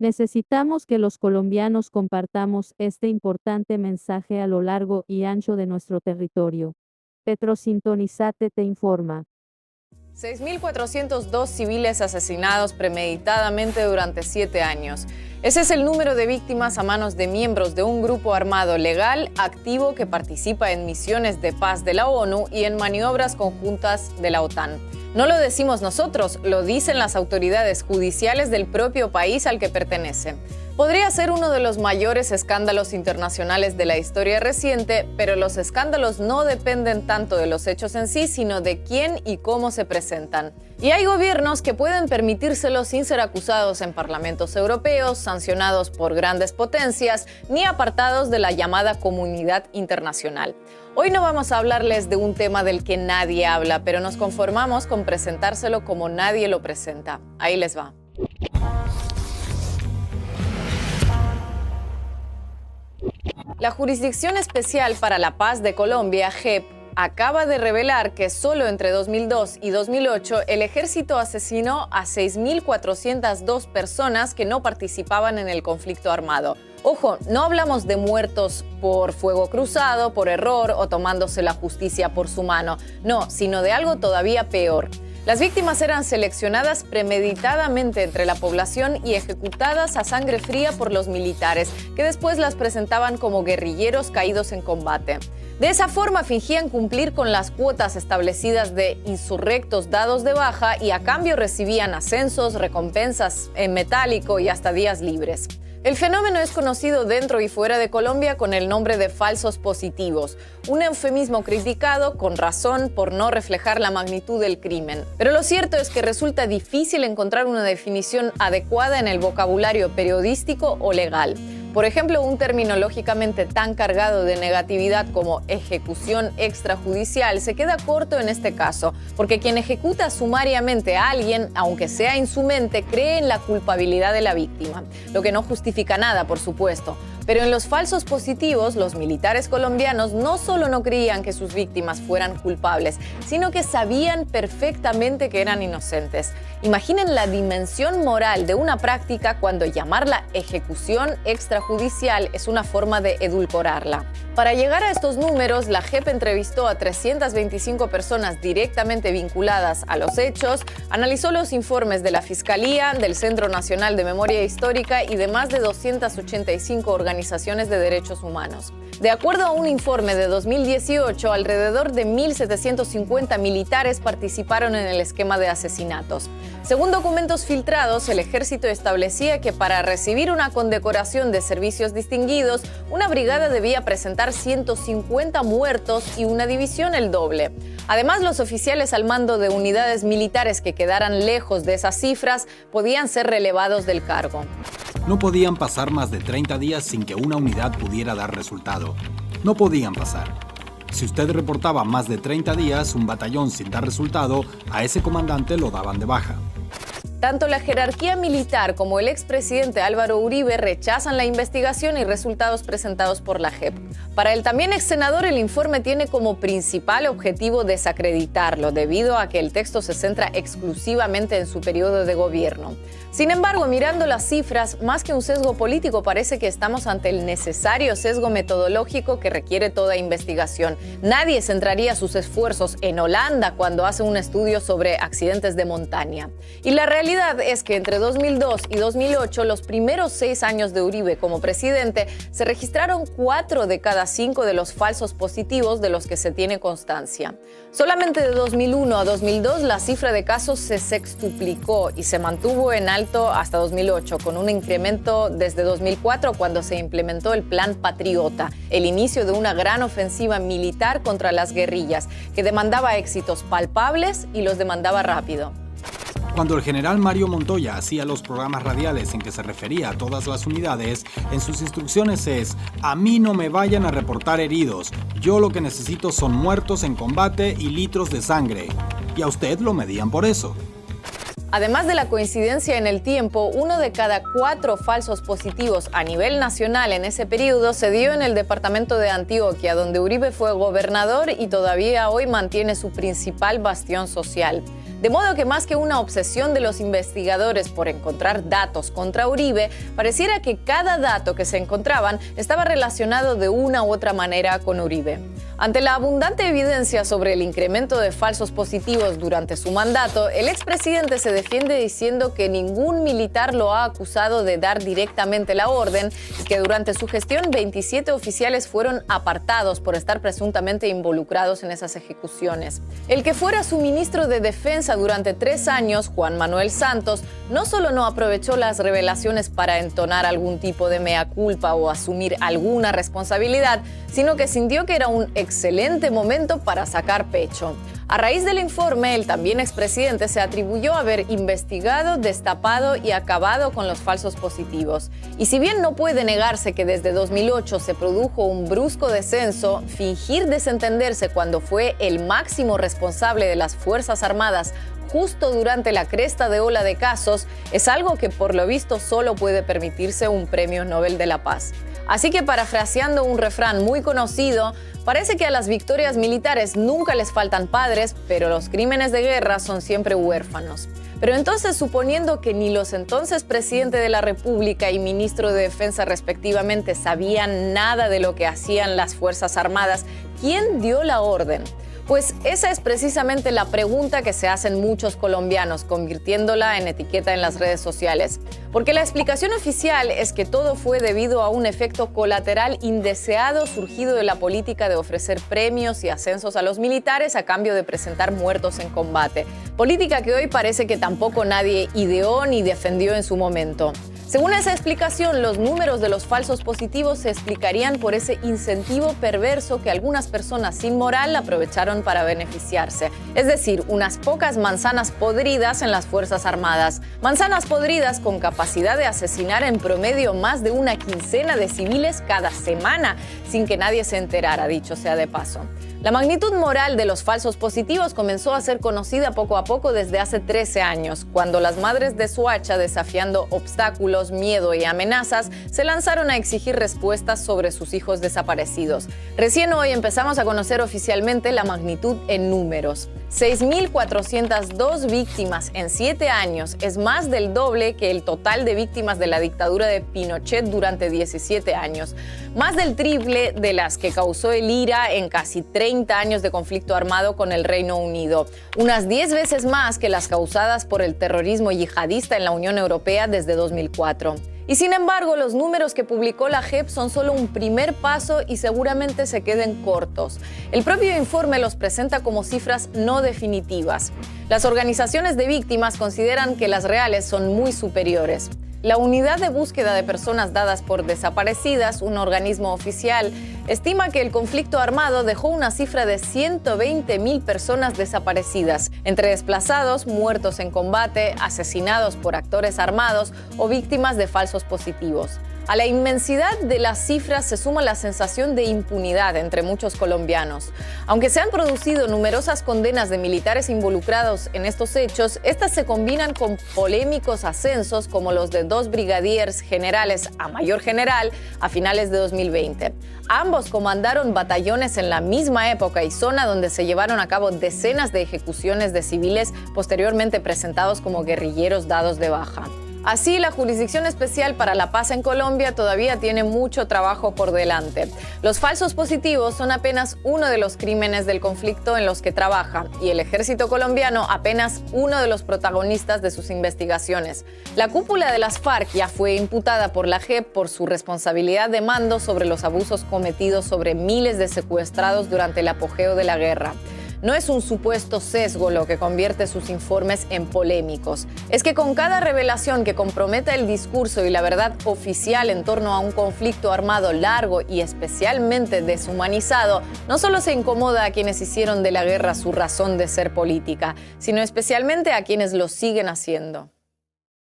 Necesitamos que los colombianos compartamos este importante mensaje a lo largo y ancho de nuestro territorio. Petrosintonizate te informa. 6.402 civiles asesinados premeditadamente durante 7 años. Ese es el número de víctimas a manos de miembros de un grupo armado legal activo que participa en misiones de paz de la ONU y en maniobras conjuntas de la OTAN. No lo decimos nosotros, lo dicen las autoridades judiciales del propio país al que pertenece. Podría ser uno de los mayores escándalos internacionales de la historia reciente, pero los escándalos no dependen tanto de los hechos en sí, sino de quién y cómo se presentan. Y hay gobiernos que pueden permitírselo sin ser acusados en parlamentos europeos, sancionados por grandes potencias, ni apartados de la llamada comunidad internacional. Hoy no vamos a hablarles de un tema del que nadie habla, pero nos conformamos con presentárselo como nadie lo presenta. Ahí les va. La Jurisdicción Especial para la Paz de Colombia, JEP, acaba de revelar que solo entre 2002 y 2008 el ejército asesinó a 6.402 personas que no participaban en el conflicto armado. Ojo, no hablamos de muertos por fuego cruzado, por error o tomándose la justicia por su mano. No, sino de algo todavía peor. Las víctimas eran seleccionadas premeditadamente entre la población y ejecutadas a sangre fría por los militares, que después las presentaban como guerrilleros caídos en combate. De esa forma fingían cumplir con las cuotas establecidas de insurrectos dados de baja y a cambio recibían ascensos, recompensas en metálico y hasta días libres. El fenómeno es conocido dentro y fuera de Colombia con el nombre de falsos positivos, un eufemismo criticado con razón por no reflejar la magnitud del crimen. Pero lo cierto es que resulta difícil encontrar una definición adecuada en el vocabulario periodístico o legal. Por ejemplo, un término lógicamente tan cargado de negatividad como ejecución extrajudicial se queda corto en este caso, porque quien ejecuta sumariamente a alguien, aunque sea en su mente, cree en la culpabilidad de la víctima, lo que no justifica nada, por supuesto. Pero en los falsos positivos, los militares colombianos no solo no creían que sus víctimas fueran culpables, sino que sabían perfectamente que eran inocentes. Imaginen la dimensión moral de una práctica cuando llamarla ejecución extrajudicial es una forma de edulcorarla. Para llegar a estos números, la JEP entrevistó a 325 personas directamente vinculadas a los hechos, analizó los informes de la Fiscalía, del Centro Nacional de Memoria Histórica y de más de 285 organizaciones de derechos humanos. De acuerdo a un informe de 2018, alrededor de 1.750 militares participaron en el esquema de asesinatos. Según documentos filtrados, el ejército establecía que para recibir una condecoración de servicios distinguidos, una brigada debía presentar 150 muertos y una división el doble. Además, los oficiales al mando de unidades militares que quedaran lejos de esas cifras podían ser relevados del cargo. No podían pasar más de 30 días sin que una unidad pudiera dar resultado. No podían pasar. Si usted reportaba más de 30 días un batallón sin dar resultado, a ese comandante lo daban de baja. Tanto la jerarquía militar como el expresidente Álvaro Uribe rechazan la investigación y resultados presentados por la JEP. Para el también ex senador, el informe tiene como principal objetivo desacreditarlo, debido a que el texto se centra exclusivamente en su periodo de gobierno. Sin embargo, mirando las cifras, más que un sesgo político, parece que estamos ante el necesario sesgo metodológico que requiere toda investigación. Nadie centraría sus esfuerzos en Holanda cuando hace un estudio sobre accidentes de montaña. Y la realidad es que entre 2002 y 2008, los primeros 6 años de Uribe como presidente, se registraron 4 de cada 5 de los falsos positivos de los que se tiene constancia. Solamente de 2001 a 2002, la cifra de casos se sextuplicó y se mantuvo en alto hasta 2008, con un incremento desde 2004 cuando se implementó el Plan Patriota, el inicio de una gran ofensiva militar contra las guerrillas, que demandaba éxitos palpables y los demandaba rápido. Cuando el general Mario Montoya hacía los programas radiales en que se refería a todas las unidades, en sus instrucciones es: a mí no me vayan a reportar heridos, yo lo que necesito son muertos en combate y litros de sangre. Y a usted lo medían por eso. Además de la coincidencia en el tiempo, 1 de cada 4 falsos positivos a nivel nacional en ese periodo se dio en el departamento de Antioquia, donde Uribe fue gobernador y todavía hoy mantiene su principal bastión social. De modo que más que una obsesión de los investigadores por encontrar datos contra Uribe, pareciera que cada dato que se encontraban estaba relacionado de una u otra manera con Uribe. Ante la abundante evidencia sobre el incremento de falsos positivos durante su mandato, el expresidente se defiende diciendo que ningún militar lo ha acusado de dar directamente la orden y que durante su gestión 27 oficiales fueron apartados por estar presuntamente involucrados en esas ejecuciones. El que fuera su ministro de Defensa durante 3 años, Juan Manuel Santos, no solo no aprovechó las revelaciones para entonar algún tipo de mea culpa o asumir alguna responsabilidad, sino que sintió que era un excelente momento para sacar pecho. A raíz del informe, el también expresidente se atribuyó a haber investigado, destapado y acabado con los falsos positivos. Y si bien no puede negarse que desde 2008 se produjo un brusco descenso, fingir desentenderse cuando fue el máximo responsable de las Fuerzas Armadas justo durante la cresta de ola de casos es algo que por lo visto solo puede permitirse un premio Nobel de la Paz. Así que parafraseando un refrán muy conocido, parece que a las victorias militares nunca les faltan padres, pero los crímenes de guerra son siempre huérfanos. Pero entonces, suponiendo que ni los entonces presidente de la República y ministro de Defensa respectivamente sabían nada de lo que hacían las Fuerzas Armadas, ¿quién dio la orden? Pues esa es precisamente la pregunta que se hacen muchos colombianos, convirtiéndola en etiqueta en las redes sociales. Porque la explicación oficial es que todo fue debido a un efecto colateral indeseado surgido de la política de ofrecer premios y ascensos a los militares a cambio de presentar muertos en combate. Política que hoy parece que tampoco nadie ideó ni defendió en su momento. Según esa explicación, los números de los falsos positivos se explicarían por ese incentivo perverso que algunas personas sin moral aprovecharon para beneficiarse. Es decir, unas pocas manzanas podridas en las Fuerzas Armadas. Manzanas podridas con capacidad de asesinar en promedio más de una quincena de civiles cada semana, sin que nadie se enterara, dicho sea de paso. La magnitud moral de los falsos positivos comenzó a ser conocida poco a poco desde hace 13 años, cuando las madres de Soacha, desafiando obstáculos, miedo y amenazas, se lanzaron a exigir respuestas sobre sus hijos desaparecidos. Recién hoy empezamos a conocer oficialmente la magnitud en números. 6.402 víctimas en 7 años es más del doble que el total de víctimas de la dictadura de Pinochet durante 17 años. Más del triple de las que causó el IRA en casi 30 años de conflicto armado con el Reino Unido. Unas 10 veces más que las causadas por el terrorismo yihadista en la Unión Europea desde 2004. Y sin embargo, los números que publicó la JEP son solo un primer paso y seguramente se queden cortos. El propio informe los presenta como cifras no definitivas. Las organizaciones de víctimas consideran que las reales son muy superiores. La Unidad de Búsqueda de Personas Dadas por Desaparecidas, un organismo oficial, estima que el conflicto armado dejó una cifra de 120.000 personas desaparecidas, entre desplazados, muertos en combate, asesinados por actores armados o víctimas de falsos positivos. A la inmensidad de las cifras se suma la sensación de impunidad entre muchos colombianos. Aunque se han producido numerosas condenas de militares involucrados en estos hechos, estas se combinan con polémicos ascensos como los de 2 brigadiers generales a mayor general a finales de 2020. Ambos comandaron batallones en la misma época y zona donde se llevaron a cabo decenas de ejecuciones de civiles posteriormente presentados como guerrilleros dados de baja. Así, la Jurisdicción Especial para la Paz en Colombia todavía tiene mucho trabajo por delante. Los falsos positivos son apenas uno de los crímenes del conflicto en los que trabaja y el ejército colombiano apenas uno de los protagonistas de sus investigaciones. La cúpula de las FARC ya fue imputada por la JEP por su responsabilidad de mando sobre los abusos cometidos sobre miles de secuestrados durante el apogeo de la guerra. No es un supuesto sesgo lo que convierte sus informes en polémicos. Es que con cada revelación que comprometa el discurso y la verdad oficial en torno a un conflicto armado largo y especialmente deshumanizado, no solo se incomoda a quienes hicieron de la guerra su razón de ser política, sino especialmente a quienes lo siguen haciendo.